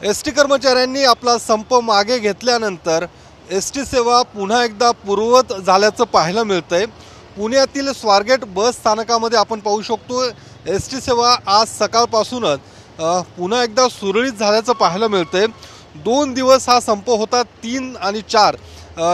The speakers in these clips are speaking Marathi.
एसटी कर्मचाऱ्यांनी आपला संप मागे घेतल्यानंतर एसटी सेवा पुन्हा एकदा पूर्ववत झाल्याचं पाहायला मिळतंय। पुण्यातील स्वारगेट बस स्थानकामध्ये आपण पाहू शकतो एसटी सेवा आज सकाळपासूनच पुन्हा एकदा सुरळीत झाल्याचं पाहायला मिळतंय। 2 दिवस हा संप होता, 3 आणि 4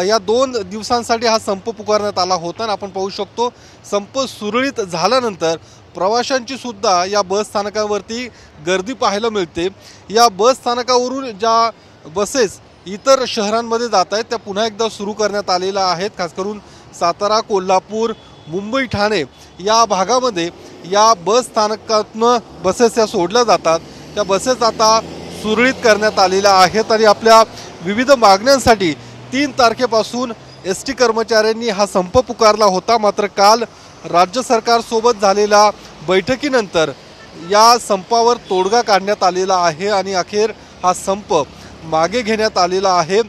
या 2 दिवसांसाठी हा संप पुकारण्यात आला होता आणि आपण पाहू शकतो संप सुरळीत झाल्यानंतर प्रवाशांची सुद्धा या बस स्थानकावरती गर्दी पाहायला मिळते। या बस स्थानकावरून ज्या बसेस इतर शहरांमध्ये जात आहेत त्या पुन्हा एकदा सुरू करण्यात आलेल्या आहेत। खास करून सातारा, कोल्हापूर, मुंबई, ठाणे या भागामध्ये या बस स्थानकातून बसेस या सोडल्या जातात। त्या बसेस आता सुरळीत करण्यात आलेल्या आहेत आणि आपल्या विविध मागण्यांसाठी 3 तारखेपासून एसटी कर्मचाऱ्यांनी हा संप पुकारला होता। मात्र काल राज्य सरकारसोबत झालेल्या बैठकीनंतर या संपावर तोडगा काढण्यात आलेला आहे आणि अखेर हा संप मागे घेण्यात आलेला आहे।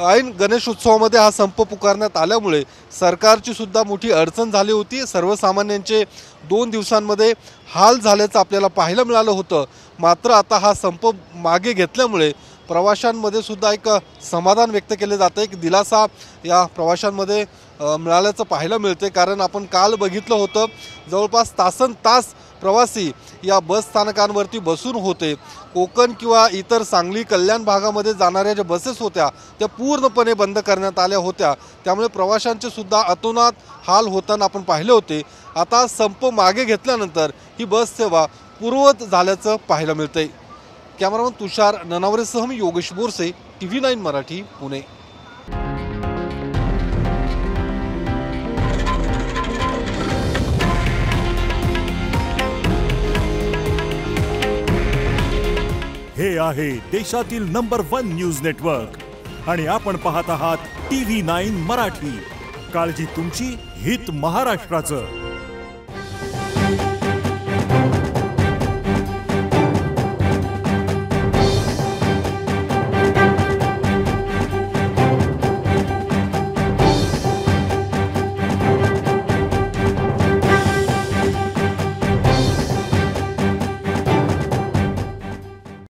ऐन गणेशोत्सवामध्ये हा संप पुकारण्यात आल्यामुळे सरकारची सुद्धा मोठी अडचण झाली होती। सर्वसामान्यांचे 2 दिवसांमध्ये हाल झाल्याचं आपल्याला पाहायला मिळालं होतं। मात्र आता हा संप मागे घेतल्यामुळे प्रवाशांमध्ये सुद्धा एक समाधान व्यक्त केले जाते, एक दिलासा या प्रवाशांमध्ये मिळाल्याचं पाहायला मिळते। कारण आपण काल बघितलं होतं जवळपास तासनतास प्रवासी या बस स्थानकांवरती बसून होते। कोकण किंवा इतर सांगली, कल्याण भागामध्ये जाणाऱ्या ज्या बसेस होत्या त्या पूर्णपणे बंद करण्यात आल्या होत्या। त्यामुळे प्रवाशांचे सुद्धा अतोनात हाल होताना आपण पाहिले होते। आता संप मागे घेतल्यानंतर ही बस सेवा पूर्ववत झाल्याचं पाहायला मिळतंय। कॅमेरामन तुषार ननावरेसह मी योगेश बोरसे, TV9 मराठी, पुणे। हे आहे देशातील नंबर 1 न्यूज नेटवर्क आणि आपण पाहत आहात TV9 मराठी। काळजी तुमची, हित महाराष्ट्राचं।